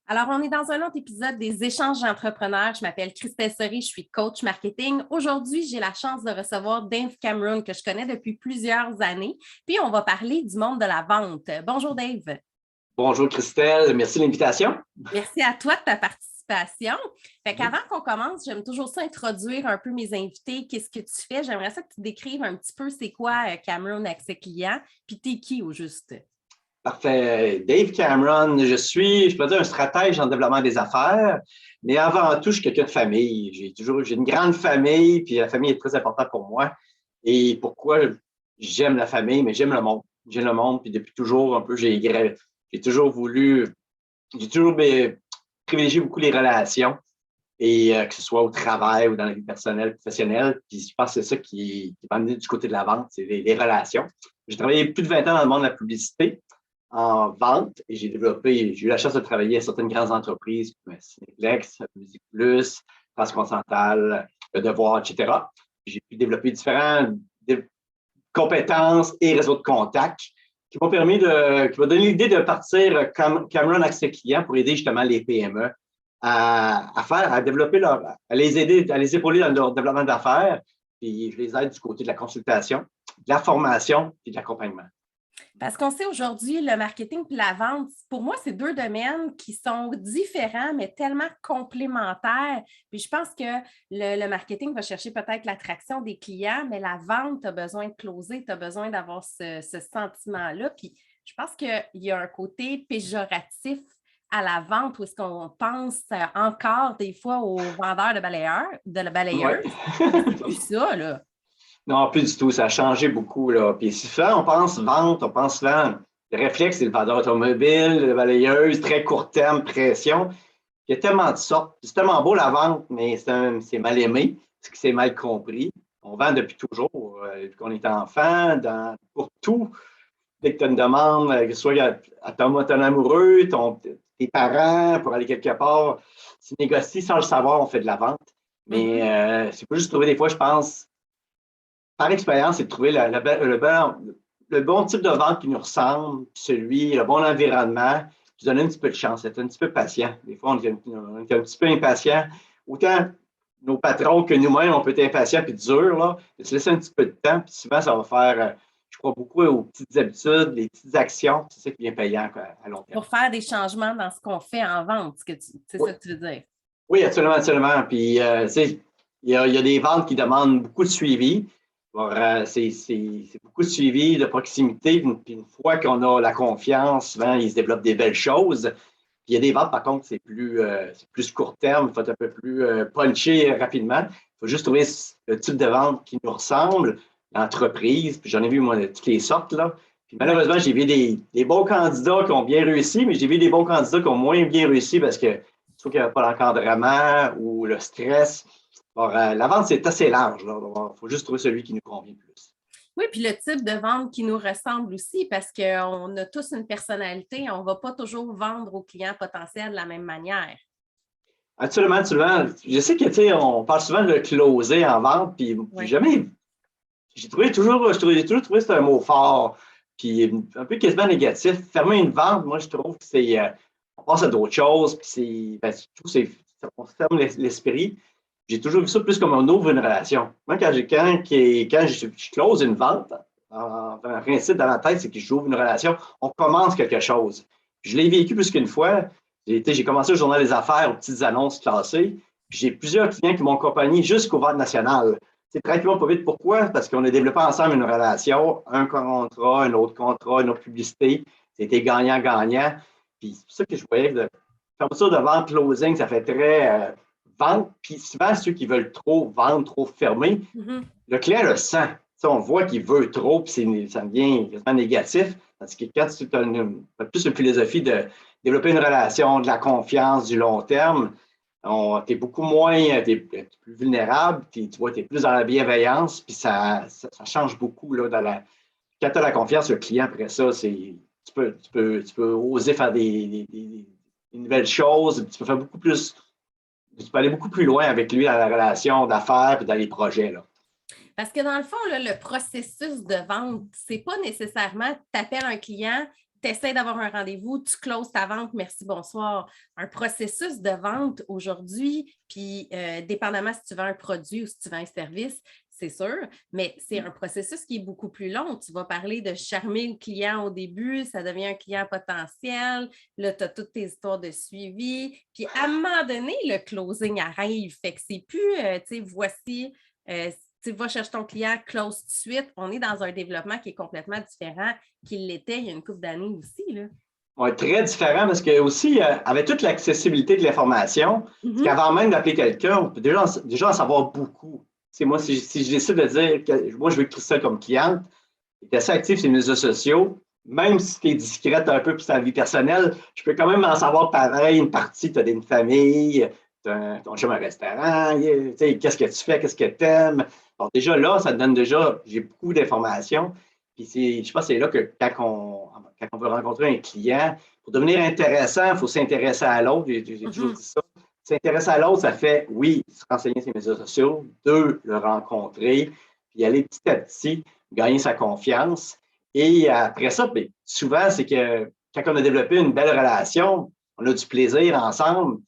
Alors, on est dans un autre épisode des échanges d'entrepreneurs. Je m'appelle Christelle Sori, je suis coach marketing. Aujourd'hui, j'ai la chance de recevoir Dave Cameron, que je connais depuis plusieurs années. Puis, on va parler du monde de la vente. Bonjour, Dave. Bonjour Christelle, merci de l'invitation. Merci à toi de ta participation. Fait qu'avant qu'on commence, j'aime toujours ça introduire un peu mes invités. Qu'est-ce que tu fais? J'aimerais ça que tu décrives un petit peu c'est quoi Cameron avec ses clients, puis t'es qui au juste? Parfait. Dave Cameron, je peux dire, un stratège en développement des affaires, mais avant tout, je suis quelqu'un de famille. J'ai une grande famille, puis la famille est très importante pour moi. Et pourquoi j'aime la famille, mais j'aime le monde. J'aime le monde, puis depuis toujours, un peu, j'ai toujours voulu, j'ai toujours privilégié beaucoup les relations, et que ce soit au travail ou dans la vie personnelle, professionnelle. Puis je pense que c'est ça qui m'a amené du côté de la vente, c'est les relations. J'ai travaillé plus de 20 ans dans le monde de la publicité, en vente, et j'ai eu la chance de travailler à certaines grandes entreprises comme Cineplex, Musique Plus, Transcontinental, Le Devoir, etc. J'ai pu développer différentes compétences et réseaux de contacts qui m'ont donné l'idée de partir comme Cameron Accès Client pour aider justement les PME à développer à les aider, à les épauler dans leur développement d'affaires. Puis je les aide du côté de la consultation, de la formation et de l'accompagnement. Parce qu'on sait aujourd'hui, le marketing et la vente, pour moi, c'est deux domaines qui sont différents, mais tellement complémentaires. Puis je pense que le marketing va chercher peut-être l'attraction des clients, mais la vente, tu as besoin de closer, tu as besoin d'avoir ce sentiment-là. Puis je pense qu'il y a un côté péjoratif à la vente où est-ce qu'on pense encore des fois aux vendeurs de la Ouais. balayeuse. C'est plus ça, là. Non, plus du tout. Ça a changé beaucoup, là. Puis souvent, on pense vente, on pense souvent, le réflexe, c'est le vendeur automobile, le balayeuse, très court terme, pression. Il y a tellement de sortes. C'est tellement beau la vente, mais c'est mal aimé, parce que c'est mal compris. On vend depuis toujours, depuis qu'on est enfant, pour tout. Dès que tu as une demande, que ce soit à ton amoureux, tes parents, pour aller quelque part, tu négocies sans le savoir, on fait de la vente. Mais c'est pas juste trouver des fois, je pense, par expérience, c'est de trouver le bon type de vente qui nous ressemble, le bon environnement, puis donner un petit peu de chance, être un petit peu patient. Des fois, on est un petit peu impatient. Autant nos patrons que nous-mêmes, on peut être impatient puis dur, là, de se laisser un petit peu de temps, puis souvent, ça va faire, je crois beaucoup aux petites habitudes, les petites actions, c'est ça qui vient payant quoi, à long terme. Pour faire des changements dans ce qu'on fait en vente, c'est Oui. ça que tu veux dire. Oui, absolument, absolument. Puis, tu sais, il y a des ventes qui demandent beaucoup de suivi. Alors, c'est beaucoup de suivi, de proximité. Puis une fois qu'on a la confiance, souvent, il se développe des belles choses. Puis il y a des ventes, par contre, c'est plus court terme. Il faut être un peu plus punché rapidement. Il faut juste trouver le type de vente qui nous ressemble, l'entreprise. Puis j'en ai vu, moi, de toutes les sortes, là. Puis malheureusement, j'ai vu des bons candidats qui ont bien réussi, mais j'ai vu des bons candidats qui ont moins bien réussi parce que soit qu'il n'y avait pas l'encadrement ou le stress. Alors, la vente, c'est assez large. Il faut juste trouver celui qui nous convient le plus. Oui, puis le type de vente qui nous ressemble aussi, parce qu'on a tous une personnalité, on ne va pas toujours vendre aux clients potentiels de la même manière. Absolument, absolument. Je sais que, tu sais, on parle souvent de closer en vente, puis Oui. j'ai toujours trouvé que c'était un mot fort, puis un peu quasiment négatif. Fermer une vente, moi, je trouve que on passe à d'autres choses, puis on se ferme l'esprit. J'ai toujours vu ça plus comme on ouvre une relation. Moi, quand je close une vente, en principe dans la tête, c'est que j'ouvre une relation, on commence quelque chose. Je l'ai vécu plus qu'une fois. J'ai commencé au Journal des Affaires, aux petites annonces classées. J'ai plusieurs clients qui m'ont accompagné jusqu'aux ventes nationales. C'est tranquillement pas vite. Pourquoi? Parce qu'on a développé ensemble une relation, un contrat, un autre contrat, une autre publicité. C'était gagnant-gagnant. Puis c'est pour ça que je voyais que faire ça de vente closing, ça fait très vente. Puis souvent, ceux qui veulent trop vendre, trop fermer, le client le sent. T'sais, on voit qu'il veut trop, puis ça devient quasiment négatif. Parce que quand tu as plus une philosophie de développer une relation, de la confiance, du long terme, tu es beaucoup moins, t'es plus vulnérable, tu es plus dans la bienveillance, puis ça change beaucoup. Là, quand tu as la confiance, le client, après ça, tu peux oser faire des nouvelles choses, tu peux faire beaucoup plus, tu peux aller beaucoup plus loin avec lui dans la relation d'affaires et dans les projets. Là. Parce que dans le fond, là, le processus de vente, c'est pas nécessairement tu appelles un client, tu essaies d'avoir un rendez-vous, tu closes ta vente, merci, bonsoir. Un processus de vente aujourd'hui, puis dépendamment si tu vends un produit ou si tu vends un service, c'est sûr, mais c'est un processus qui est beaucoup plus long. Tu vas parler de charmer le client au début, ça devient un client potentiel, là, tu as toutes tes histoires de suivi, puis à un moment donné, le closing arrive. Fait que c'est plus, tu sais, voici, tu vas chercher ton client, close tout de suite. On est dans un développement qui est complètement différent qu'il l'était il y a une couple d'années aussi, là. Oui, très différent parce que aussi, avec toute l'accessibilité de l'information, parce qu'avant même d'appeler quelqu'un, on peut déjà en savoir beaucoup. C'est moi, si je décide de dire que moi, je veux Christelle comme cliente, tu es assez actif sur les réseaux sociaux, même si tu es discrète un peu pour ta vie personnelle, je peux quand même en savoir pareil, une partie, tu as une famille, tu as ton chum à un restaurant, qu'est-ce que tu fais, qu'est-ce que tu aimes. Donc déjà là, ça te donne déjà, j'ai beaucoup d'informations. Puis je pense que c'est là que quand on veut rencontrer un client, pour devenir intéressant, il faut s'intéresser à l'autre. J'ai toujours dit ça. S'intéresser à l'autre, ça fait, oui, se renseigner sur les réseaux sociaux, deux, le rencontrer, puis aller petit à petit gagner sa confiance. Et après ça, bien, souvent, c'est que quand on a développé une belle relation, on a du plaisir ensemble.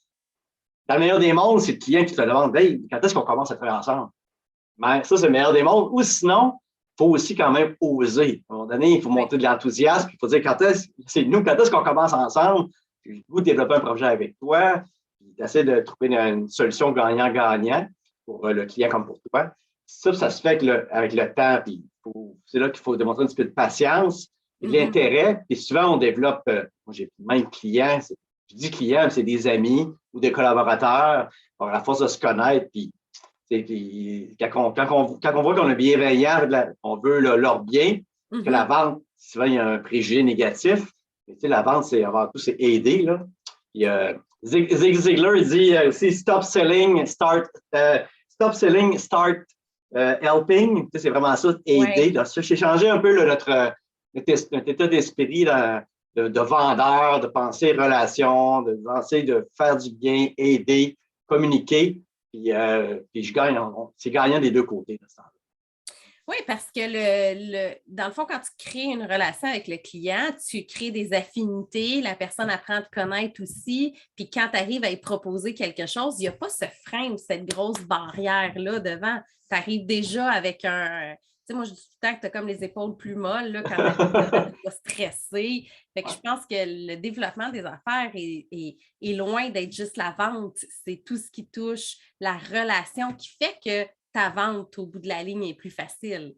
Dans le meilleur des mondes, c'est le client qui te demande, hey, quand est-ce qu'on commence à travailler ensemble? Mais ça, c'est le meilleur des mondes. Ou sinon, il faut aussi quand même oser. À un moment donné, il faut monter de l'enthousiasme. Il faut dire quand est-ce qu'on commence ensemble? Puis vous développer un projet avec toi. Puis essayer de trouver une solution gagnant-gagnant pour le client comme pour toi. Ça se fait avec le temps. Puis c'est là qu'il faut démontrer un petit peu de patience et de l'intérêt. Puis souvent, on développe, moi j'ai même clients, je dis clients, c'est des amis ou des collaborateurs. À la force de se connaître, puis quand on voit qu'on est bienveillant, on veut leur bien, que la vente, souvent, il y a un préjugé négatif. Mais, la vente, c'est avant tout, c'est aider. Là. Puis, Zig Ziglar dit aussi stop selling, start helping. C'est vraiment ça, aider. Ouais. J'ai changé un peu notre état d'esprit de vendeur, de penser relation, de penser de faire du bien, aider, communiquer. Puis je gagne, c'est gagnant des deux côtés. Oui, parce que dans le fond, quand tu crées une relation avec le client, tu crées des affinités, la personne apprend à te connaître aussi, puis quand tu arrives à y proposer quelque chose, il n'y a pas ce frein, cette grosse barrière-là devant. Tu arrives déjà avec un... Tu sais, moi, je dis tout le temps que tu as comme les épaules plus molles là, quand tu n'es pas stressé. Fait que je pense que le développement des affaires est loin d'être juste la vente. C'est tout ce qui touche la relation qui fait que ta vente au bout de la ligne est plus facile.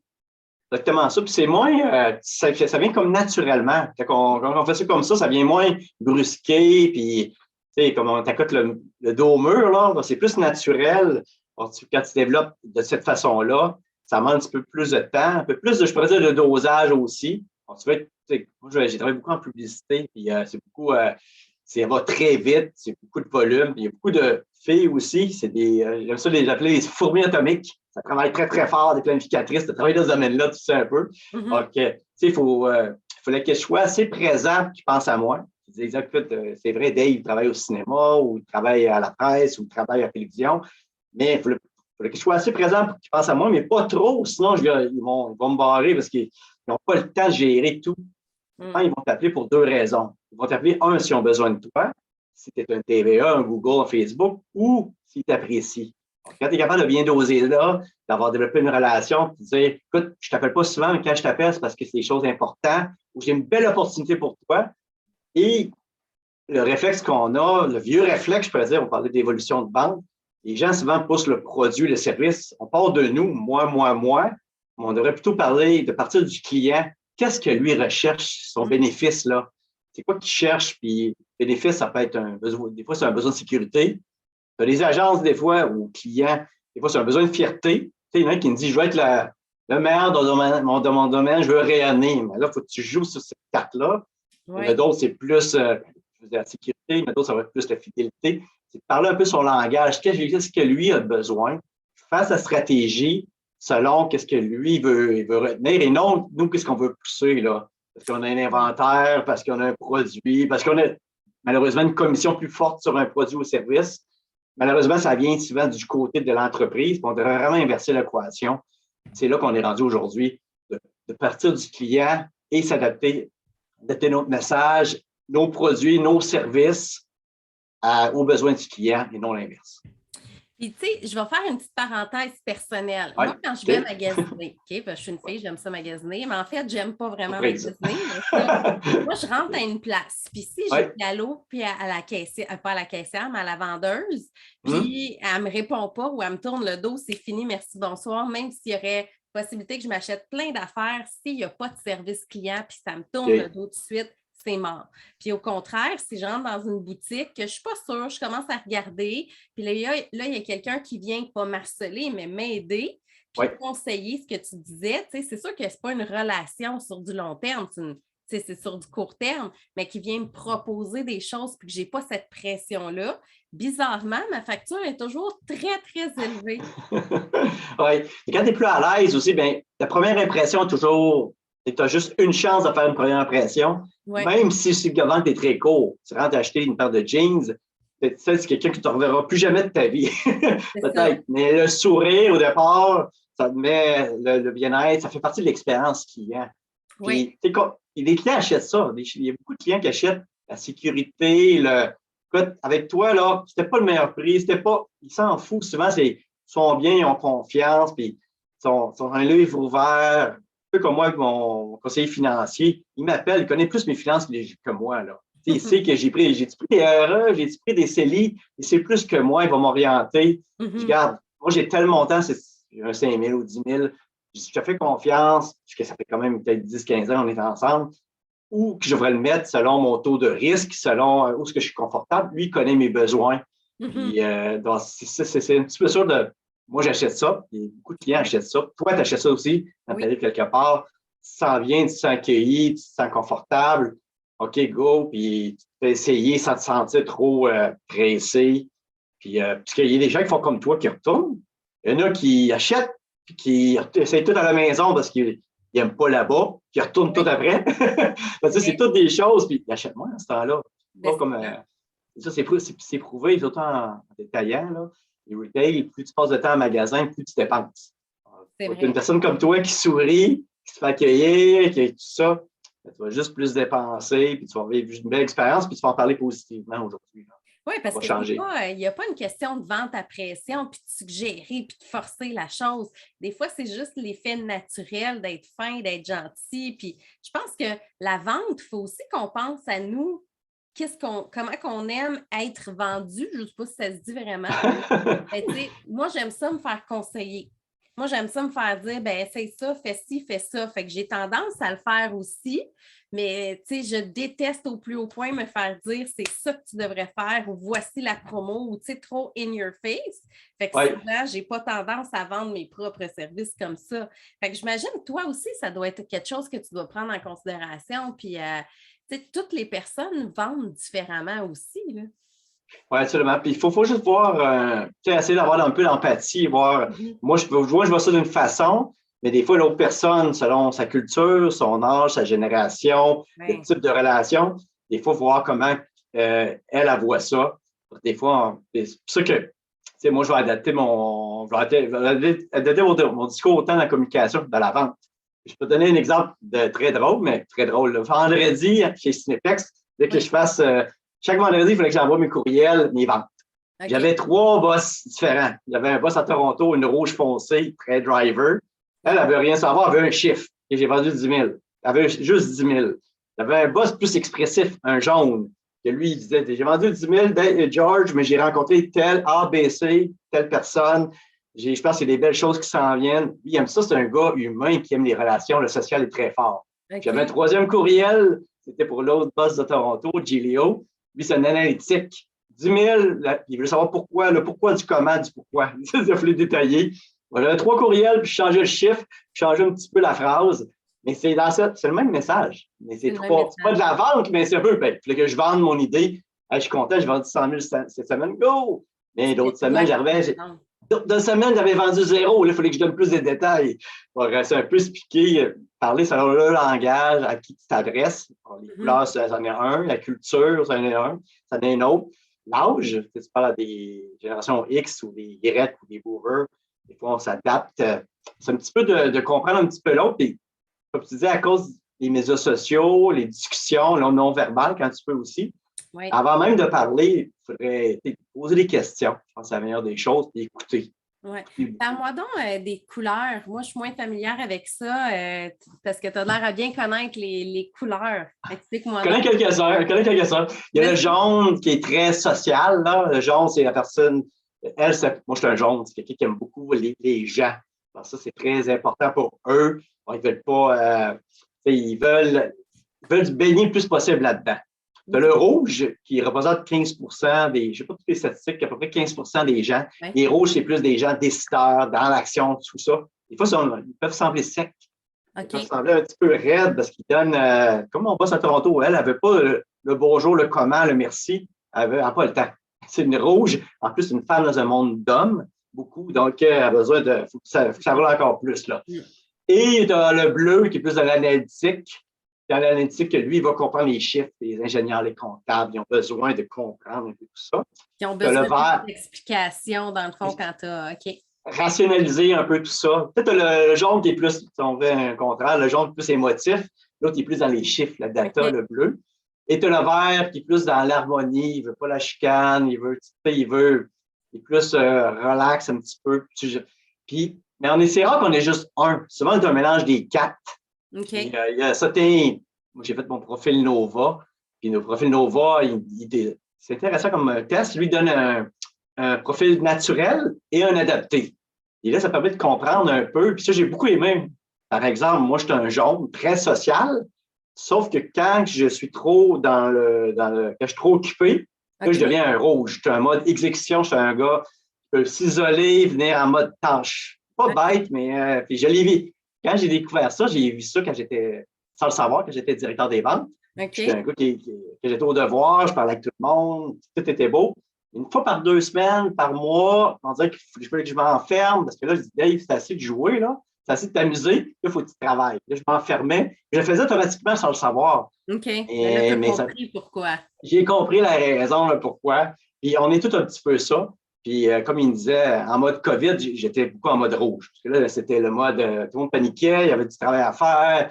Exactement ça. Puis c'est moins, ça vient comme naturellement. Quand on fait ça comme ça vient moins brusqué. Puis, tu sais, comme on t'accote le dos au mur, là, c'est plus naturel. Alors, quand tu développes de cette façon-là, ça demande un petit peu plus de temps, un peu plus de, je pourrais dire, de dosage aussi. Alors, moi, j'ai travaillé beaucoup en publicité, puis c'est beaucoup, ça va très vite, c'est beaucoup de volume. Puis il y a beaucoup de filles aussi, j'aime ça les appeler les fourmis atomiques. Ça travaille très, très fort, des planificatrices, de travailler dans ce domaine-là, tu sais un peu. Donc, tu sais, il fallait que je sois assez présent, qui pense à moi. Je disais, écoute, c'est vrai, Dave, il travaille au cinéma, ou il travaille à la presse, ou il travaille à la télévision, mais il fallait que je sois assez présent pour qu'il pense à moi, mais pas trop, sinon ils vont me barrer parce qu'ils n'ont pas le temps de gérer tout. Ils vont t'appeler pour deux raisons. Ils vont t'appeler, un, s'ils ont besoin de toi, si tu es un TVA, un Google, un Facebook, ou s'ils t'apprécient. Quand tu es capable de bien doser là, d'avoir développé une relation, de dire, écoute, je ne t'appelle pas souvent, mais quand je t'appelle, c'est parce que c'est des choses importantes, ou j'ai une belle opportunité pour toi. Et le réflexe qu'on a, le vieux réflexe, je pourrais dire, on parlait d'évolution de vente, les gens souvent poussent le produit, le service. On part de nous, moi, mais on devrait plutôt parler de partir du client. Qu'est-ce que lui recherche, son bénéfice, là? C'est quoi qu'il cherche? Puis, bénéfice, ça peut être un besoin, des fois, c'est un besoin de sécurité. Tu as des agences, des fois, ou clients, des fois, c'est un besoin de fierté. Tu sais, il y en a un qui me dit, je veux être le meilleur dans mon domaine, je veux rayonner. Mais là, il faut que tu joues sur cette carte-là. Il y en a d'autres, c'est plus la sécurité, il y en a d'autres, ça va être plus la fidélité. C'est de parler un peu son langage. Qu'est-ce que lui a besoin? Faire sa stratégie selon qu'est-ce que lui veut retenir et non, nous, qu'est-ce qu'on veut pousser, là? Parce qu'on a un inventaire, parce qu'on a un produit, parce qu'on a malheureusement une commission plus forte sur un produit ou service. Malheureusement, ça vient souvent du côté de l'entreprise. On devrait vraiment inverser l'équation. C'est là qu'on est rendu aujourd'hui, de partir du client et s'adapter adapter notre message, nos produits, nos services aux besoins du client et non l'inverse. Puis, tu sais, je vais faire une petite parenthèse personnelle. Ouais, Moi, quand je vais magasiner, OK, parce que je suis une fille, j'aime ça magasiner, mais en fait, j'aime pas vraiment magasiner. Mais ça, moi, je rentre à une place. Puis, si j'ai l'allô, puis à la caissière, pas à la caissière, mais à la vendeuse, puis elle me répond pas ou elle me tourne le dos, c'est fini, merci, bonsoir, même s'il y aurait possibilité que je m'achète plein d'affaires, s'il n'y a pas de service client, puis ça me tourne le dos tout de suite, c'est mort. Puis au contraire, si je rentre dans une boutique, que je ne suis pas sûre, je commence à regarder, puis là, il y a quelqu'un qui vient pas m'harceler, mais m'aider, puis conseiller ce que tu disais. Tu sais, c'est sûr que ce n'est pas une relation sur du long terme, c'est sur du court terme, mais qui vient me proposer des choses, puis que je n'ai pas cette pression-là. Bizarrement, ma facture est toujours très, très élevée. Oui. Et quand tu es plus à l'aise aussi, bien, la première impression est toujours. Tu as juste une chance de faire une première impression. Ouais. Même si le vente est très court, tu rentres acheter une paire de jeans, c'est quelqu'un qui ne te reverra plus jamais de ta vie. Peut-être. Ça. Mais le sourire au départ, ça te met le bien-être, ça fait partie de l'expérience client. Oui. Puis, les clients achètent ça. Il y a beaucoup de clients qui achètent la sécurité, écoute, avec toi, là, c'était pas le meilleur prix, c'était pas. Ils s'en foutent. Souvent, ils sont bien, ils ont confiance, puis ils sont un livre ouvert. Un peu comme moi, avec mon conseiller financier, il m'appelle, il connaît plus mes finances que moi. Là. Il sait que j'ai pris des RE, j'ai pris des CELI, il sait plus que moi, il va m'orienter. Je regarde, moi, j'ai tel montant, c'est un 5 000 ou 10 000. Je te fais confiance, parce que ça fait quand même peut-être 10-15 ans qu'on est ensemble, ou que je devrais le mettre selon mon taux de risque, selon où est-ce que je suis confortable. Lui, il connaît mes besoins. Puis, donc, c'est un petit peu sûr de. Moi, j'achète ça. Et beaucoup de clients achètent ça. Toi, tu achètes ça aussi. Quand tu arrives quelque part, tu te sens bien, tu te sens accueilli, tu te sens confortable. OK, go. Puis, tu peux essayer sans te sentir trop pressé. Puis, parce qu'il y a des gens qui font comme toi qui retournent. Il y en a qui achètent puis qui essayent tout à la maison parce qu'ils n'aiment pas là-bas, qui retournent tout après. C'est toutes des choses. Puis, ils achètent moins à ce temps-là. Pas comme. Ça, c'est prouvé, surtout en détaillant. Là. Les retail, plus tu passes de temps en magasin, plus tu dépenses. Une personne comme toi qui sourit, qui se fait accueillir, qui a tout ça, tu vas juste plus dépenser, puis tu vas vivre une belle expérience, puis tu vas en parler positivement aujourd'hui. Oui, parce qu'il n'y a pas une question de vente à pression, puis de suggérer, puis de forcer la chose. Des fois, c'est juste l'effet naturel d'être fin, d'être gentil. Puis je pense que la vente, il faut aussi qu'on pense à nous. Comment qu'on aime être vendu, je ne sais pas si ça se dit vraiment. Ben, moi, j'aime ça me faire conseiller. Moi, j'aime ça me faire dire, ben, essaye ça, fais ci, fais ça. Fait que j'ai tendance à le faire aussi, mais je déteste au plus haut point me faire dire, c'est ça que tu devrais faire, ou voici la promo, ou trop in your face. Fait que souvent, je n'ai pas tendance à vendre mes propres services comme ça. Fait que j'imagine, toi aussi, ça doit être quelque chose que tu dois prendre en considération, puis toutes les personnes vendent différemment aussi. Oui, absolument. Puis il faut juste voir, essayer d'avoir un peu d'empathie, voir. Moi, je vois ça d'une façon, mais des fois, l'autre personne, selon sa culture, son âge, sa génération, le type de relation, des fois, voir comment elle voit ça. Des fois, c'est pour ça que moi, je vais adapter mon discours autant dans la communication que dans la vente. Je peux donner un exemple de très drôle, mais très drôle. Le vendredi, chez Cinepex, dès que je fasse. Chaque vendredi, il fallait que j'envoie mes courriels, mes ventes. Okay. J'avais 3 boss différents. J'avais un boss à Toronto, une rouge foncée, très driver. Elle n'avait rien à savoir, elle avait un chiffre. Et j'ai vendu 10 000. Elle avait juste 10 000. J'avais un boss plus expressif, un jaune, que lui, il disait, j'ai vendu 10 000, George, mais j'ai rencontré tel ABC, telle personne. Je pense qu'il y a des belles choses qui s'en viennent. Lui, il aime ça, c'est un gars humain qui aime les relations, le social est très fort. Okay. J'avais un 3e courriel, c'était pour l'autre boss de Toronto, Gilio. Lui, c'est un analytique. 10 000, il veut savoir pourquoi, le pourquoi du comment, du pourquoi. Ça, il faut les détailler. J'avais 3 courriels, puis je changeais le chiffre, je changeais un petit peu la phrase. Mais c'est le même message. Mais c'est pas de la vente, mais c'est un peu, il fallait que je vende mon idée. Je suis content, j'ai vendu 100 000 cette semaine, go! Mais d'autres semaines, D'une semaine, j'avais vendu 0. Là, il fallait que je donne plus de détails. Pour rester un peu expliquer, parler selon le langage à qui tu t'adresses. Les couleurs, ça en est un. La culture, ça en est un. Ça en est un autre. L'âge, tu parles à des générations X ou des Y ou des boomers. Des fois, on s'adapte. C'est un petit peu de comprendre un petit peu l'autre. Et comme tu disais, à cause les médias sociaux, les discussions non-verbales quand tu peux aussi. Oui. Avant même de parler, il faudrait poser des questions. Je pense que c'est la meilleure des choses, et écouter. Oui. Parle-moi donc des couleurs. Moi, je suis moins familière avec ça parce que tu as l'air à bien connaître les couleurs. Explique-moi Je donc. connais quelques-uns. Il y a le jaune qui est très social. Là. Le jaune, c'est la personne. Elle, moi, je suis un jaune. C'est quelqu'un qui aime beaucoup les gens. Alors, ça, c'est très important pour eux. Bon, ils veulent pas. Ils veulent se baigner le plus possible là-dedans. Tu as le rouge qui représente 15% des. Je ne sais pas toutes les statistiques, à peu près 15% des gens. Ouais. Les rouges, c'est plus des gens décideurs, dans l'action, tout ça. Des fois, ils peuvent sembler secs. Ils peuvent sembler un petit peu raides parce qu'ils donnent. Comme on bosse à Toronto, elle n'avait pas le bonjour, le comment, le merci. Elle n'avait pas le temps. C'est une rouge. En plus, une femme dans un monde d'hommes, beaucoup. Donc, elle a besoin de. Faut que ça roule encore plus. Là. Et dans le bleu, qui est plus dans l'analytique. Dans l'analytique, lui, il va comprendre les chiffres, les ingénieurs, les comptables, ils ont besoin de comprendre un peu tout ça. Ils ont besoin d'explications, dans le fond, quand tu as. OK. Rationaliser un peu tout ça. Peut-être le jaune qui est plus, si on veut un contraire, le jaune plus émotif, l'autre est plus dans les chiffres, la data, okay. Le bleu. Et tu as le vert qui est plus dans l'harmonie, il ne veut pas la chicane, il est plus relax un petit peu. Mais on essaiera qu'on ait juste un. Souvent, c'est un mélange des quatre. Okay. Il y a certains. Moi, j'ai fait mon profil Nova. Puis le profil Nova, c'est intéressant comme test. Lui donne un profil naturel et un adapté. Et là, ça permet de comprendre un peu. Puis ça, j'ai beaucoup aimé. Par exemple, moi, je suis un jaune très social. Sauf que quand je suis trop quand je suis trop occupé, là, je deviens un rouge. Je suis un mode exécution. Je suis un gars qui peut s'isoler, venir en mode tâche. Pas bête, mais puis je l'ai vu. Quand j'ai découvert ça, j'ai vu ça quand j'étais, sans le savoir, quand j'étais directeur des ventes. Okay. J'étais un gars que j'étais au devoir, je parlais avec tout le monde, tout était beau. Une fois par 2 semaines, par mois, on dirait qu'il fallait que je m'enferme parce que là, je dis, Dave, c'est assez de jouer, là. C'est assez de t'amuser. Là, il faut que tu travailles. Là, je m'enfermais. Je le faisais automatiquement sans le savoir. OK. Mais là, tu as compris pourquoi. J'ai compris la raison, là, pourquoi. Puis on est tous un petit peu ça. Puis, comme il me disait, en mode COVID, j'étais beaucoup en mode rouge. Parce que là, c'était le mode, tout le monde paniquait, il y avait du travail à faire.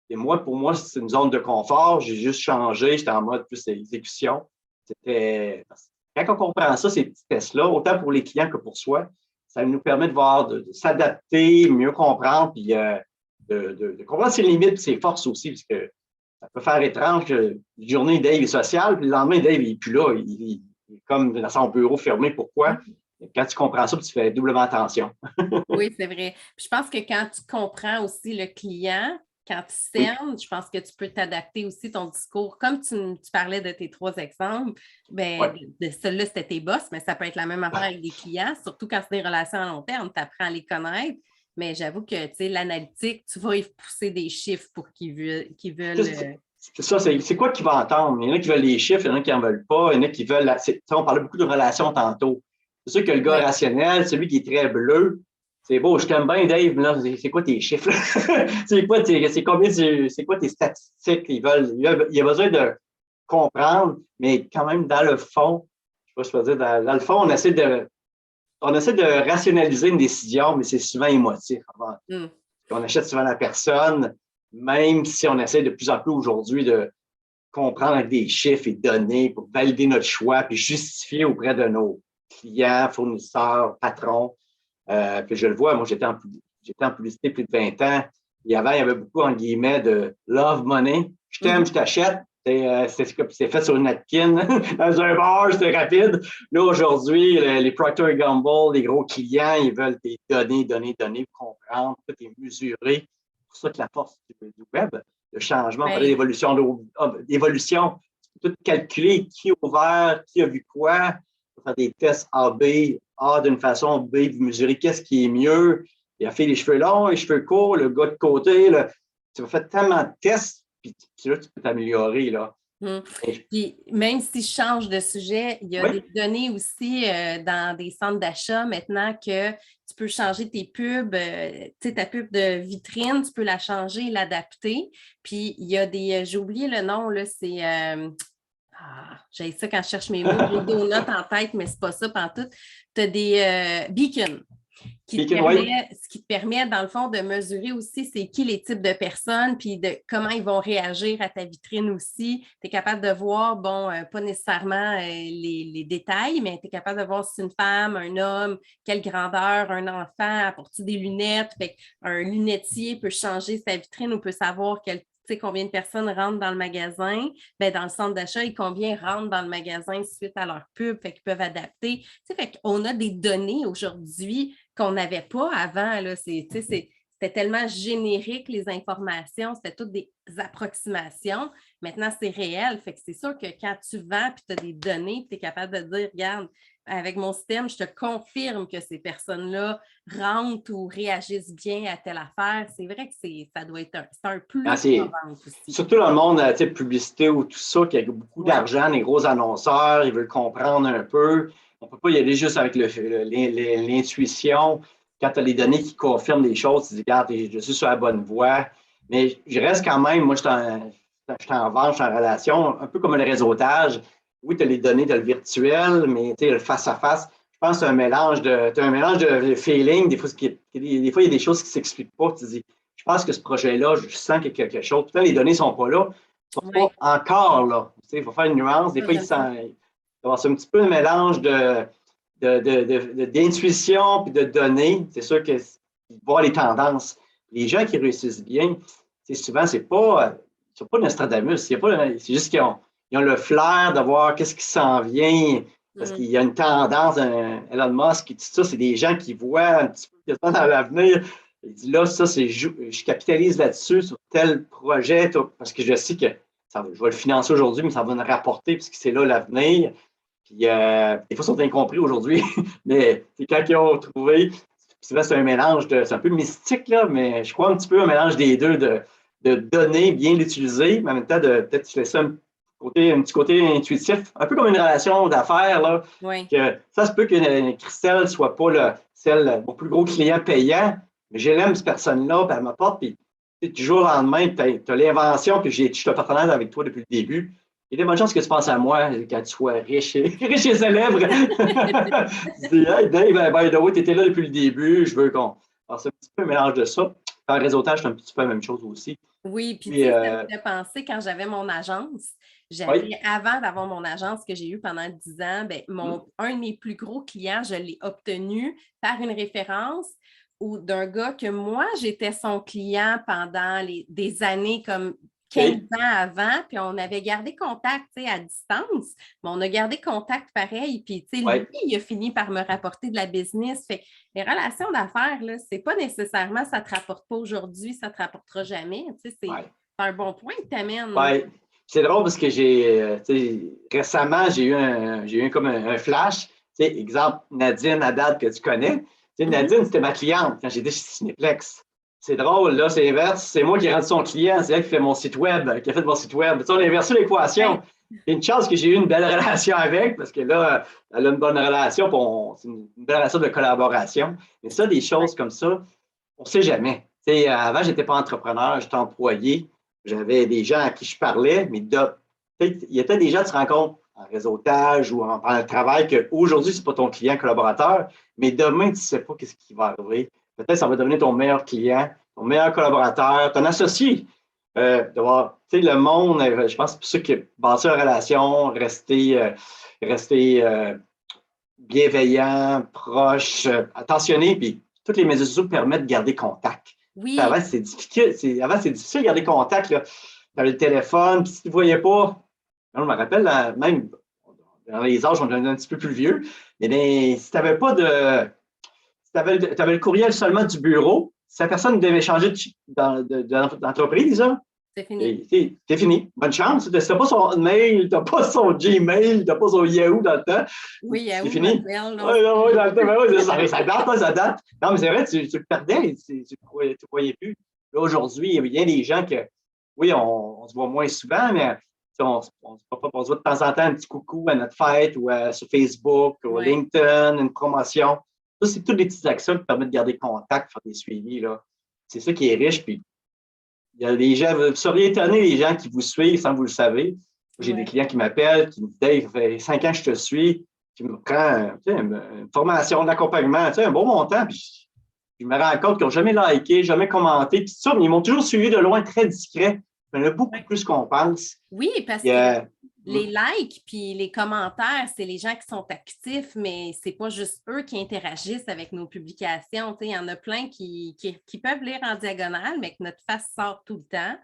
Et moi, pour moi, c'est une zone de confort. J'ai juste changé. J'étais en mode plus exécution. Quand on comprend ça, ces petits tests-là, autant pour les clients que pour soi, ça nous permet de voir, de s'adapter, mieux comprendre, puis de comprendre ses limites et ses forces aussi, parce que ça peut faire étrange que une journée, Dave est social, puis le lendemain, Dave n'est plus là. Il est comme dans son bureau fermé. Pourquoi? Quand tu comprends ça, tu fais doublement attention. Oui, c'est vrai. Puis je pense que quand tu comprends aussi le client, quand tu cernes, je pense que tu peux t'adapter aussi ton discours. Comme tu parlais de tes 3 exemples, ben, de celui-là, c'était tes boss, mais ça peut être la même affaire avec des clients, surtout quand c'est des relations à long terme, tu apprends à les connaître. Mais j'avoue que, tu sais, l'analytique, tu vas y pousser des chiffres pour qu'ils veulent. C'est ça, c'est quoi qu'ils vont entendre? Il y en a qui veulent les chiffres, il y en a qui n'en veulent pas, il y en a qui veulent. On parlait beaucoup de relations tantôt. C'est sûr que le gars rationnel, celui qui est très bleu, c'est beau, je t'aime bien, Dave, mais là, c'est quoi tes chiffres? c'est quoi tes statistiques? Il a besoin de comprendre, mais quand même, dans le fond, je sais pas si je peux dire, dans le fond, on essaie de rationaliser une décision, mais c'est souvent émotif. On achète souvent la personne, même si on essaie de plus en plus aujourd'hui de comprendre avec des chiffres et données pour valider notre choix puis justifier auprès de nos clients, fournisseurs, patrons. Que je le vois, moi, j'étais en publicité plus de 20 ans. Et avant, il y avait beaucoup, en guillemets, de love money. Je t'aime, je t'achète. C'est fait sur une napkin, dans un bar, c'était rapide. Là, aujourd'hui, les Procter & Gamble, les gros clients, ils veulent des données pour comprendre. Tout est mesuré. C'est pour ça que la force du web, le changement, on parlait d'évolution. Tu peux tout calculer qui a ouvert, qui a vu quoi. Faire des tests A-B, A d'une façon, B, vous mesurez qu'est-ce qui est mieux. Il a fait les cheveux longs, les cheveux courts, le gars de côté. Là. Tu vas faire tellement de tests, puis là, tu peux t'améliorer. Là. Puis même si je change de sujet, il y a des données aussi dans des centres d'achat maintenant que tu peux changer tes pubs, tu sais, ta pub de vitrine, tu peux la changer, l'adapter. Puis il y a j'ai oublié le nom, là, c'est... j'ai ça quand je cherche mes mots. J'ai des notes en tête, mais c'est pas ça pantoute. Tu as des beacons. Ce qui te permet, dans le fond, de mesurer aussi c'est qui les types de personnes, puis de comment ils vont réagir à ta vitrine aussi. Tu es capable de voir, bon, pas nécessairement les détails, mais tu es capable de voir si c'est une femme, un homme, quelle grandeur, un enfant, apporte-t-il des lunettes. Fait qu'un lunetier peut changer sa vitrine ou peut savoir combien de personnes rentrent dans le magasin, bien, dans le centre d'achat, et combien rentrent dans le magasin suite à leur pub, fait qu'ils peuvent adapter. Fait qu'on a des données aujourd'hui qu'on n'avait pas avant. Là. C'était tellement générique, les informations, c'était toutes des approximations. Maintenant, c'est réel. Fait que c'est sûr que quand tu vends et tu as des données, tu es capable de dire, regarde, avec mon système, je te confirme que ces personnes-là rentrent ou réagissent bien à telle affaire. C'est vrai que ça doit être un plus en vente aussi. Surtout dans le monde publicité ou tout ça, qu'il y a beaucoup d'argent, les gros annonceurs, ils veulent comprendre un peu. On ne peut pas y aller juste avec l'intuition. Quand tu as les données qui confirment des choses, tu dis, regarde, je suis sur la bonne voie. Mais je reste quand même, moi, je suis en vente, je suis en relation, un peu comme le réseautage. Oui, tu as les données, tu as le virtuel, mais tu sais, le face-à-face, je pense que c'est un mélange de feeling. Des fois, il y a des choses qui ne s'expliquent pas. Tu dis, je pense que ce projet-là, je sens qu'il y a quelque chose. Peut-être les données ne sont pas là. Ils ne sont pas encore là. Tu sais, il faut faire une nuance. Des fois, il y a un petit peu un mélange d'intuition et de données. C'est sûr que voir les tendances. Les gens qui réussissent bien, souvent, c'est pas Nostradamus. C'est juste qu'ils ont le flair de voir qu'est-ce qui s'en vient, parce qu'il y a une tendance, Elon Musk et tout ça, c'est des gens qui voient un petit peu dans l'avenir. Il dit là, ça, je capitalise là-dessus sur tel projet, parce que je sais que je vais le financer aujourd'hui, mais ça va me rapporter, parce que c'est là l'avenir. Puis, des fois, ils sont incompris aujourd'hui, mais c'est quand ils ont trouvé, c'est un mélange c'est un peu mystique, là, mais je crois un petit peu un mélange des deux, de données bien l'utiliser, mais en même temps, de peut-être laisser un petit côté intuitif, un peu comme une relation d'affaires, là, que ça se peut que Christelle ne soit pas mon plus gros client payant, mais je l'aime, cette personne-là, puis elle m'apporte, puis du jour au lendemain, tu as l'invention que je suis partenaire avec toi depuis le début. Il y a des bonnes chances que tu penses à moi quand tu sois riche et célèbre. Tu dis, hey Dave, by the way, tu étais là depuis le début, je veux qu'on. Alors, c'est un petit peu un mélange de ça. Dans le réseautage, c'est un petit peu la même chose aussi. Oui, puis tu sais, ça me fait penser quand j'avais mon agence. Avant d'avoir mon agence que j'ai eue pendant 10 ans, un de mes plus gros clients, je l'ai obtenu par une référence ou d'un gars que moi, j'étais son client pendant des années comme 15 ans avant, puis on avait gardé contact à distance, mais on a gardé contact pareil, puis lui, il a fini par me rapporter de la business. Fait les relations d'affaires, c'est pas nécessairement ça te rapporte pas aujourd'hui, ça te rapportera jamais. C'est un bon point que tu amènes. Oui, c'est drôle parce que récemment, j'ai eu comme un flash. Exemple, Nadine Haddad que tu connais. Nadine, c'était ma cliente quand j'étais chez Cinéplex. C'est drôle, là, c'est inverse. C'est moi qui ai rendu son client. C'est elle qui fait mon site web, qui a fait mon site web. On a inversé l'équation. Il y a une chance que j'ai eu une belle relation avec, parce que là, elle a une bonne relation, c'est une belle relation de collaboration. Mais ça, des choses comme ça, on ne sait jamais. Avant, je n'étais pas entrepreneur, j'étais employé. J'avais des gens à qui je parlais, mais il y a peut-être des gens qui se rencontrent en réseautage ou en travail qu'aujourd'hui, ce n'est pas ton client collaborateur, mais demain, tu ne sais pas ce qui va arriver. Peut-être que ça va devenir ton meilleur client, ton meilleur collaborateur, ton associé. Le monde, je pense que c'est pour ça que bâtir une relation, rester bienveillant, proche, attentionné, puis toutes les médias sociaux permettent de garder contact. Oui. Avant, c'est difficile de garder contact. Tu avais le téléphone, puis si tu ne voyais pas, je me rappelle, même dans les âges, on est un petit peu plus vieux, mais si tu n'avais pas si tu avais le courriel seulement du bureau, si la personne devait changer d'entreprise, c'est fini. C'est fini. Bonne chance. Tu n'as pas son mail, tu n'as pas son Gmail, tu n'as pas son Yahoo dans le temps. Oui, Yahoo, c'est fini. Oui, dans le temps. Ça date, ça date. Non, mais c'est vrai, tu le perdais, tu ne voyais plus. Là, aujourd'hui, il y a bien des gens que, oui, on se voit moins souvent, mais on se voit de temps en temps un petit coucou à notre fête ou sur Facebook ou LinkedIn, une promotion. Ça, c'est toutes les petites actions qui permettent de garder contact, faire des suivis. C'est ça qui est riche. Puis, il y a des gens, vous seriez étonné, les gens qui vous suivent sans que vous le savez. J'ai des clients qui m'appellent, qui me disent, Dave, ça fait 5 ans que je te suis, qui me prend une formation d'accompagnement, un bon montant, puis je me rends compte qu'ils n'ont jamais liké, jamais commenté, puis ça, mais ils m'ont toujours suivi de loin, très discret. Il y en a beaucoup plus qu'on pense. Oui, parce que les likes puis les commentaires, c'est les gens qui sont actifs, mais c'est pas juste eux qui interagissent avec nos publications. Il y en a plein qui peuvent lire en diagonale, mais que notre face sort tout le temps.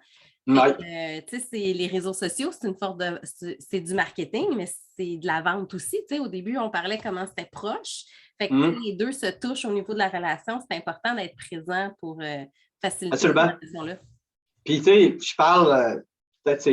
Les réseaux sociaux, c'est une forme de. C'est du marketing, mais c'est de la vente aussi. Au début, on parlait comment c'était proche. Fait que les deux se touchent au niveau de la relation. C'est important d'être présent pour faciliter cette relation-là. Puis, je parle, peut-être,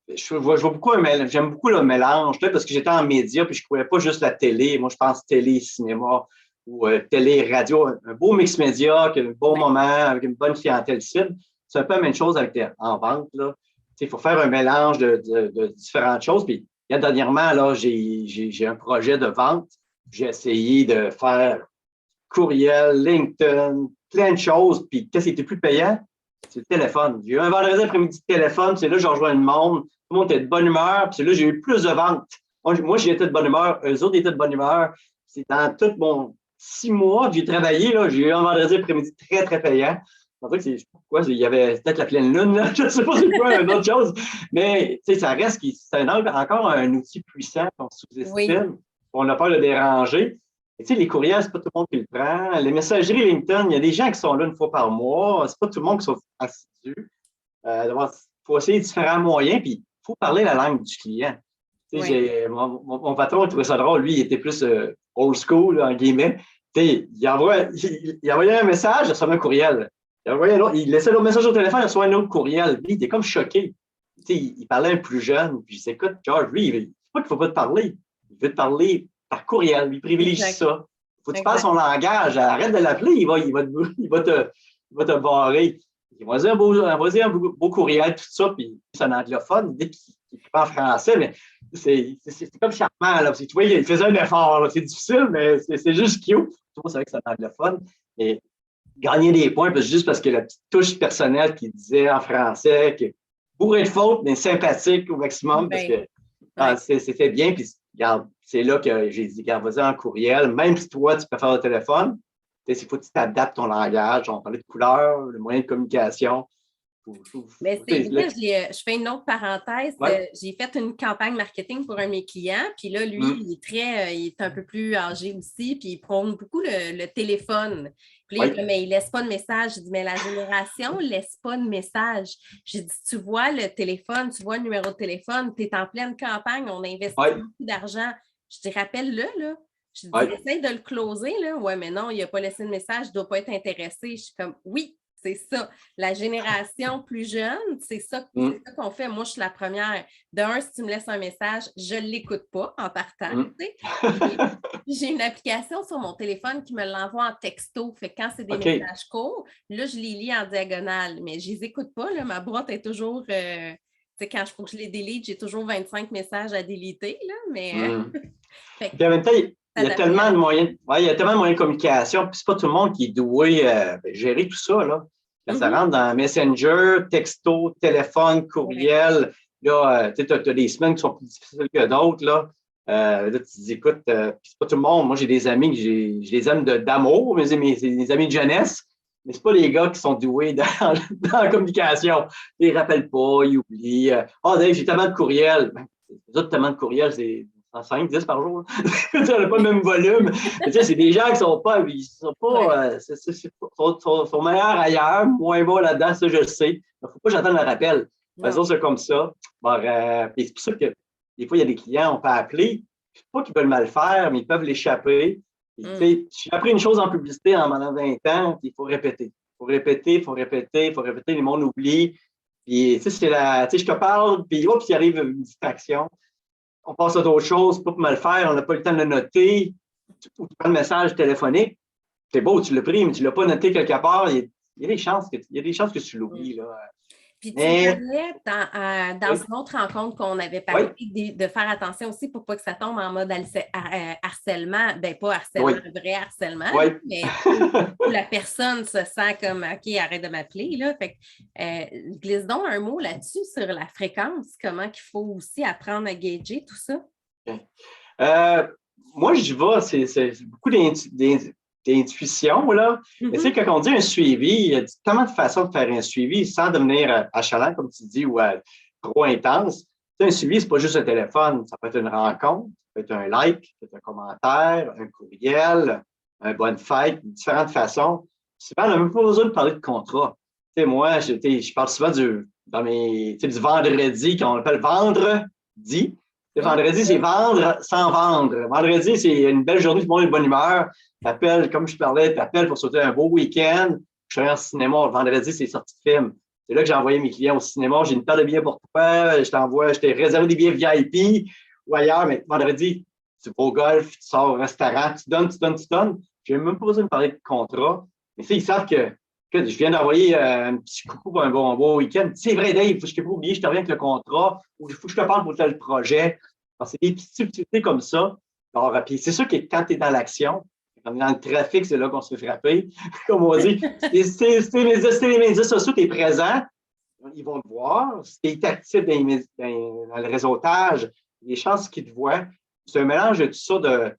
j'aime beaucoup le mélange, parce que j'étais en média, puis je ne trouvais pas juste la télé. Moi, je pense télé, cinéma ou télé, radio, un beau mix média, qui a un bon moment, avec une bonne clientèle cible. C'est un peu la même chose en vente, là. Il faut faire un mélange de différentes choses. Puis, dernièrement, là, j'ai un projet de vente. J'ai essayé de faire courriel, LinkedIn, plein de choses. Puis, qu'est-ce qui était plus payant? C'est le téléphone. J'ai eu un vendredi après-midi de téléphone, c'est là que j'ai rejoint le monde. Tout le monde était de bonne humeur, puis c'est là que j'ai eu plus de ventes. Moi, j'étais de bonne humeur, eux autres étaient de bonne humeur. C'est dans tout mon 6 mois que j'ai travaillé, là, j'ai eu un vendredi après-midi très, très payant. En fait, c'est pourquoi il y avait peut-être la pleine lune, là. Je ne sais pas c'est quoi, une autre chose. Mais ça reste c'est encore un outil puissant qu'on sous-estime. Oui. On a peur de le déranger. Les courriels, c'est pas tout le monde qui le prend. Les messageries LinkedIn, il y a des gens qui sont là une fois par mois. C'est pas tout le monde qui sont assidus. Il faut essayer différents moyens, puis il faut parler la langue du client. Oui. Mon patron, il trouvait ça drôle. Lui, il était plus old school, en guillemets. Il envoyait un message, il recevait un courriel. Il laissait l'autre message au téléphone, il recevait un autre courriel. Lui, il était comme choqué. Il parlait un plus jeune. Puis je dis, écoute, George, lui, c'est pas qu'il ne faut pas te parler. Il veut te parler par courriel. Il privilégie ça. Il faut que tu parles son langage. Arrête de l'appeler, il va te barrer. Envoie-y un beau courriel, tout ça, puis c'est un anglophone. Il dit qu'il parle français, mais c'est comme charmant. Là, tu vois, il faisait un effort. C'est difficile, mais c'est juste cute. C'est vrai que c'est un anglophone. Et gagner des points, juste parce que la petite touche personnelle qu'il disait en français, que bourré de fautes, mais sympathique au maximum, parce que c'était bien. Puis, regarde, c'est là que j'ai dit, regarde, vas-y en courriel, même si toi, tu préfères le téléphone, il faut que tu t'adaptes ton langage. On parlait de couleurs, le moyen de communication. Mais c'est vrai, je fais une autre parenthèse. Ouais. J'ai fait une campagne marketing pour un de mes clients. Puis là, lui, il est un peu plus âgé aussi. Puis il prône beaucoup le téléphone. Puis là, mais il ne laisse pas de message. J'ai dit, mais la génération ne laisse pas de message. J'ai dit, tu vois le téléphone, tu vois le numéro de téléphone, tu es en pleine campagne, on investit beaucoup d'argent. Je dis, rappelle-le, là. Je dis, essaye de le closer, là. Ouais, mais non, il n'a pas laissé de message, il ne doit pas être intéressé. Je suis comme, oui. C'est ça. La génération plus jeune, c'est ça qu'on fait. Moi, je suis la première. Si tu me laisses un message, je ne l'écoute pas en partant. J'ai une application sur mon téléphone qui me l'envoie en texto. Fait que quand c'est des messages courts, là, je les lis en diagonale. Mais je ne les écoute pas. Là. Ma boîte est toujours... quand il faut que je les délite, j'ai toujours 25 messages à déliter. Là, mais... Puis en même temps, il y a tellement de moyens, il y a tellement de moyens de communication, puis c'est pas tout le monde qui est doué gérer tout ça, là. Quand ça rentre dans Messenger, texto, téléphone, courriel, là, tu as des semaines qui sont plus difficiles que d'autres, là. Là, tu te dis, écoute, c'est pas tout le monde. Moi, j'ai des amis que je les aime d'amour, mais c'est des amis de jeunesse, mais c'est pas les gars qui sont doués dans la communication. Ils ne rappellent pas, ils oublient. Dave, j'ai tellement de courriels. Les autres, tellement de courriels, c'est 5, 10 par jour. On n'a pas le même volume. C'est des gens qui sont sont meilleurs ailleurs, moins bons là-dedans, ça je le sais. Il ne faut pas que j'attende le rappel. C'est comme ça. C'est pour ça que des fois, il y a des clients, on peut appeler. Je ne sais pas qu'ils veulent mal faire, mais ils peuvent l'échapper. J'ai appris une chose en publicité pendant 20 ans, il faut répéter. Il faut répéter, le monde oublie. Puis, je te parle, puis il arrive une distraction. On passe à d'autres choses, pas pour mal faire, on n'a pas le temps de le noter. Ou tu prends le message téléphonique, c'est beau, tu l'as pris, mais tu ne l'as pas noté quelque part. Il y a des chances que tu l'oublies. Là. Puis tu parlais dans une autre rencontre qu'on avait parlé de faire attention aussi pour pas que ça tombe en mode harcèlement. Ben pas harcèlement, vrai harcèlement, mais où la personne se sent comme OK, arrête de m'appeler. Là. Fait que, glisse donc un mot là-dessus sur la fréquence, comment qu'il faut aussi apprendre à gager tout ça. moi, j'y vais, c'est beaucoup d'intuition, là. Mais tu sais, quand on dit un suivi, il y a tellement de façons de faire un suivi sans devenir achalant, comme tu dis, ou trop intense. Tu sais, un suivi, c'est pas juste un téléphone. Ça peut être une rencontre, ça peut être un like, ça peut être un commentaire, un courriel, un bonne fête, différentes façons. Souvent, on n'a même pas besoin de parler de contrat. Tu sais, moi, je parle souvent du vendredi, qu'on appelle vendredi. Le vendredi, c'est vendre sans vendre. Vendredi, c'est une belle journée, tout le monde est de bonne humeur. T'appelles, comme je parlais, t'appelles pour souhaiter un beau week-end. Je suis en cinéma. Le vendredi, c'est sortie de film. C'est là que j'ai envoyé mes clients au cinéma. J'ai une paire de billets pour toi. Je t'ai réservé des billets VIP ou ailleurs. Mais vendredi, tu vas au golf, tu sors au restaurant, tu donnes, tu donnes, tu donnes. Je n'ai même pas besoin de parler de contrat. Mais ils savent que je viens d'envoyer un petit coucou pour un beau week-end. C'est vrai, Dave, il faut que je ne pas oublier, je te reviens avec le contrat ou il faut que je te parle pour tel projet. Alors, c'est des petites subtilités comme ça. Alors, puis c'est sûr que quand tu es dans l'action, quand on est dans le trafic, c'est là qu'on se fait frapper. Comme on dit, c'est les médias sociaux, tu es présent, ils vont te voir. Si tu es actif dans le réseautage, les chances qu'ils te voient. C'est un mélange de tout ça, de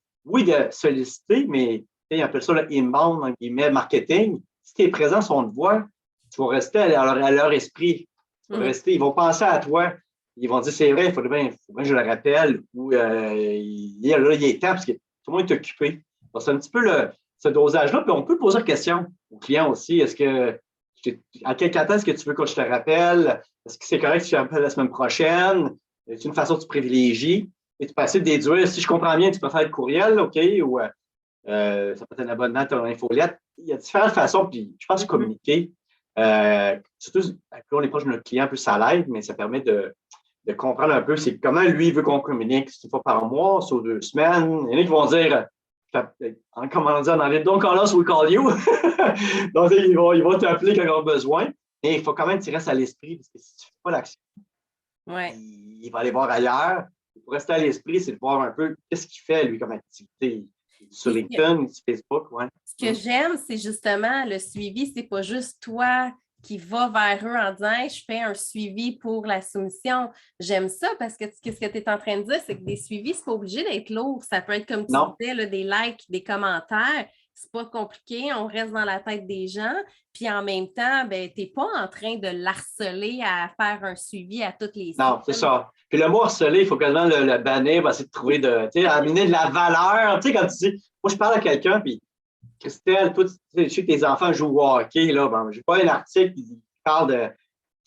solliciter, mais ils appellent ça le inbound, en guillemets, marketing. Si tu es présent, si on te voit, tu vas rester à leur esprit. Tu vas rester, ils vont penser à toi. Ils vont dire, c'est vrai, il faudrait bien que je le rappelle, ou il est temps, parce que tout le monde est occupé. Donc, c'est un petit peu ce dosage-là. Puis on peut poser la question aux clients aussi. À quel temps est-ce que tu veux que je te rappelle? Est-ce que c'est correct si je te rappelle la semaine prochaine? C'est une façon que tu privilégies. Et tu peux essayer de déduire. Si je comprends bien, tu peux faire le courriel, OK? Ou ça peut être un abonnement à ton infolette. Il y a différentes façons, puis je pense communiquer. Surtout, quand on est proche de notre client, plus ça l'aide, mais ça permet de comprendre un peu c'est comment lui veut qu'on communique. C'est une fois par mois, sur 2 semaines. Il y en a qui vont dire, comment on dit en anglais, don't call us, we call you. Donc, ils vont t'appeler quand ils ont besoin. Mais il faut quand même que tu restes à l'esprit, parce que si tu ne fais pas l'action, il va aller voir ailleurs. Pour rester à l'esprit, c'est de voir un peu qu'est-ce qu'il fait, lui, comme activité. Sur LinkedIn, sur Facebook, ouais. Ce que j'aime, c'est justement le suivi, c'est pas juste toi qui va vers eux en disant hey, je fais un suivi pour la soumission. J'aime ça parce que ce que tu es en train de dire, c'est que des suivis, c'est pas obligé d'être lourd. Ça peut être comme tu disais, là, des likes, des commentaires. C'est pas compliqué, on reste dans la tête des gens. Puis en même temps, ben, tu n'es pas en train de l'harceler à faire un suivi à toutes les semaines. Non, c'est ça. Puis le mot harceler, il faut quasiment le bannir, essayer de trouver amener de la valeur. Tu sais, quand tu dis, moi, je parle à quelqu'un, puis Christelle, toi, tu sais que tes enfants jouent au hockey, là. Ben, j'ai pas un article qui parle de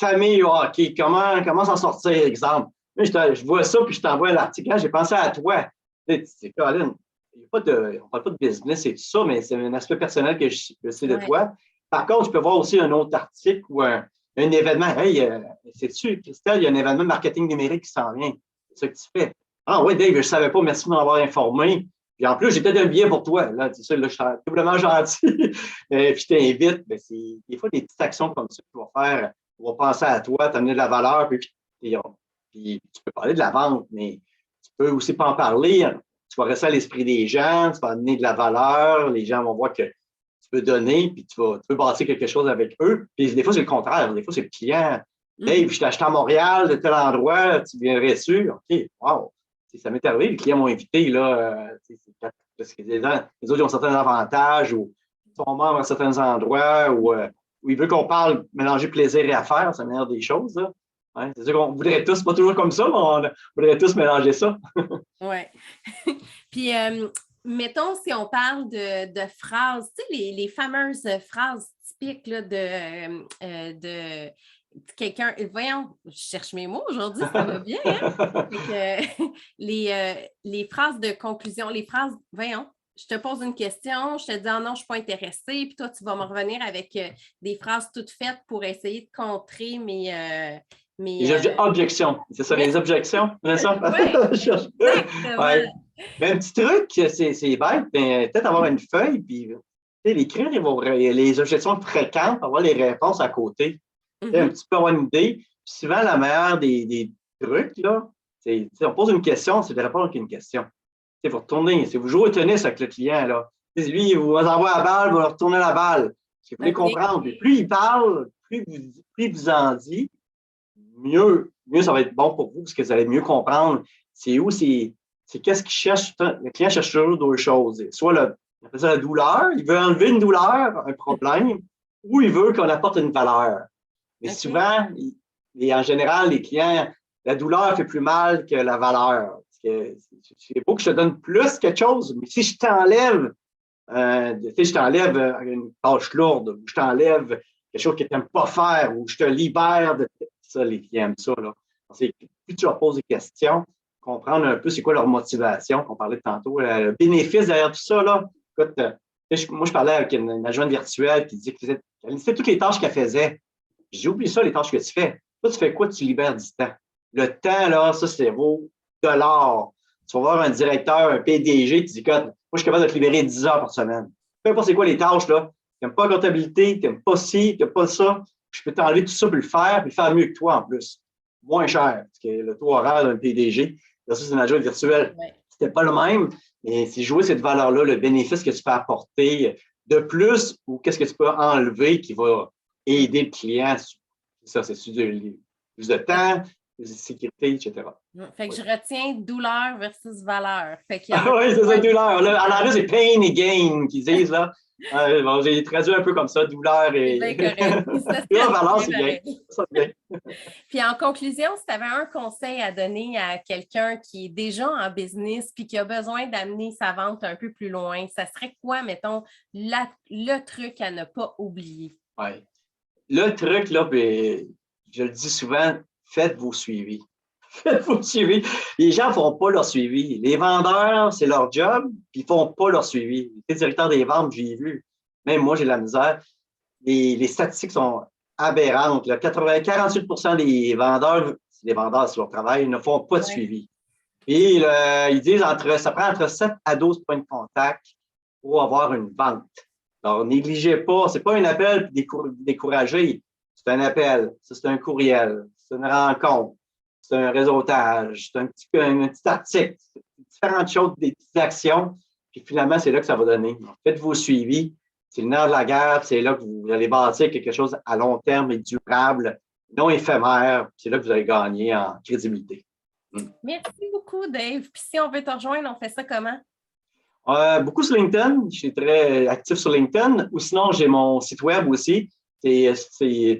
famille au hockey. Comment s'en sortir, exemple. Moi, je vois ça, puis je t'envoie l'article. Là, j'ai pensé à toi. Tu sais, Colin, on ne parle pas de business et tout ça, mais c'est un aspect personnel que je sais de toi. Par contre, je peux voir aussi un autre article ou un événement. Hey, sais-tu, Christelle, il y a un événement de marketing numérique qui s'en vient. C'est ça que tu fais. Ah oui, Dave, je ne savais pas, merci de m'avoir informé. Puis en plus, j'ai peut-être un billet pour toi. Là, tu sais, là, je suis doublement gentil. Puis je t'invite. Ben, c'est des fois des petites actions comme ça que tu vas faire. On va penser à toi, t'amener de la valeur, puis tu peux parler de la vente, mais tu peux aussi pas en parler. Tu vas rester à l'esprit des gens, tu vas amener de la valeur, les gens vont voir que tu peux donner, puis tu peux bâtir quelque chose avec eux. Puis des fois, c'est le contraire. Des fois, c'est le client. Hey, puis je t'ai acheté à Montréal, de tel endroit, tu viendrais-tu? OK, wow. Ça m'est arrivé, les clients m'ont invité, là, parce que les autres, ils ont certains avantages ou ils sont membres à certains endroits où ils veulent qu'on parle, mélanger plaisir et affaires, c'est la meilleure des choses. Là. Ouais, c'est sûr qu'on voudrait tous, pas toujours comme ça, mais on voudrait tous mélanger ça. Oui. Puis, mettons, si on parle de phrases, tu sais, les fameuses phrases typiques là, de quelqu'un, voyons, je cherche mes mots aujourd'hui, ça va bien, hein? Les phrases de conclusion, les phrases, voyons, je te pose une question, je te dis, oh non, je ne suis pas intéressée, puis toi, tu vas me revenir avec des phrases toutes faites pour essayer de contrer mes objections, c'est ça, les objections, c'est ça? Ouais, mais un petit truc, c'est bête, mais peut-être avoir une feuille, puis l'écrire les objections fréquentes, avoir les réponses à côté. Un petit peu avoir une idée. Puis souvent, la meilleure des trucs, là, c'est on pose une question, c'est de répondre avec une question. Il faut retourner. Si vous jouez au tennis avec le client, là, lui, il vous envoie la balle, vous leur retournez la balle. Vous voulez comprendre. Puis plus il parle, plus il vous en dit, mieux ça va être bon pour vous, parce que vous allez mieux comprendre c'est où ses c'est qu'est-ce qu'il cherche. Le client cherche toujours deux choses. Soit on appelle ça la douleur, il veut enlever une douleur, un problème, ou il veut qu'on apporte une valeur. Mais souvent, et en général, les clients, la douleur fait plus mal que la valeur. C'est beau que je te donne plus quelque chose, mais si je t'enlève une tâche lourde, ou je t'enlève quelque chose que tu n'aimes pas faire, ou je te libère de ça, les clients aiment ça. Là. Plus tu leur poses des questions, comprendre un peu c'est quoi leur motivation, qu'on parlait tantôt, le bénéfice derrière tout ça. Là. Écoute, moi, je parlais avec une adjointe virtuelle qui disait qu'elle listait toutes les tâches qu'elle faisait. J'ai oublié ça, les tâches que tu fais. Toi, tu fais quoi? Tu libères du temps. Le temps, là, ça, c'est vaut de l'or. Tu vas voir un directeur, un PDG, tu dis, écoute, moi, je suis capable de te libérer 10 heures par semaine. Peu importe c'est quoi les tâches, là. Tu n'aimes pas la comptabilité, tu n'aimes pas ci, tu n'aimes pas ça. Je peux t'enlever tout ça pour le faire mieux que toi en plus. Moins cher, parce que le taux horaire d'un PDG, ça, c'est une adjointe virtuelle. Ouais. C'était pas le même, mais c'est jouer cette valeur-là, le bénéfice que tu peux apporter de plus ou qu'est-ce que tu peux enlever qui va aider le client. Ça, c'est plus de temps, plus de sécurité, etc. Fait que je retiens douleur versus valeur. Oui, c'est ça, douleur. Là, en anglais, c'est pain et gain qu'ils disent, là. Bon, j'ai traduit un peu comme ça, douleur et... C'est bien correct. Valeur, c'est bien. Ça, c'est bien. Puis en conclusion, si tu avais un conseil à donner à quelqu'un qui est déjà en business puis qui a besoin d'amener sa vente un peu plus loin, ça serait quoi, mettons, le truc à ne pas oublier? Oui. Le truc, là, ben, je le dis souvent, faites vos suivis. Faites vos suivis. Les gens ne font pas leur suivi. Les vendeurs, c'est leur job, puis ils ne font pas leur suivi. Les directeurs des ventes, j'ai vu. Même moi, j'ai de la misère. Les statistiques sont aberrantes. Là. 48% des vendeurs, c'est des vendeurs sur leur travail, ne font pas de suivi. Puis ils disent ça prend entre 7 à 12 points de contact pour avoir une vente. Alors, négligez pas. Ce n'est pas un appel découragé. C'est un appel. C'est un courriel. C'est une rencontre. C'est un réseautage. C'est un petit article. Différentes choses, des petites actions. Puis finalement, c'est là que ça va donner. Faites vos suivis. C'est le nerf de la guerre. C'est là que vous allez bâtir quelque chose à long terme et durable, non éphémère. C'est là que vous allez gagner en crédibilité. Merci beaucoup, Dave. Puis si on veut te rejoindre, on fait ça comment? Beaucoup sur LinkedIn. Je suis très actif sur LinkedIn. Ou sinon, j'ai mon site web aussi. C'est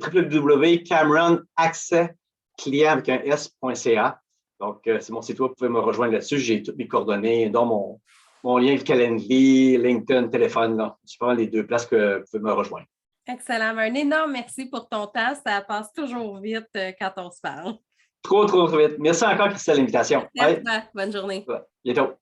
www.cameronaccessclient.ca. Donc, c'est mon site web. Vous pouvez me rejoindre là-dessus. J'ai toutes mes coordonnées, dont mon lien Calendly, LinkedIn, téléphone. Là. Je prends les deux places que vous pouvez me rejoindre. Excellent. Un énorme merci pour ton temps. Ça passe toujours vite quand on se parle. Trop vite. Merci encore, Christelle, l'invitation. Merci. Bonne journée. Ouais. Bientôt.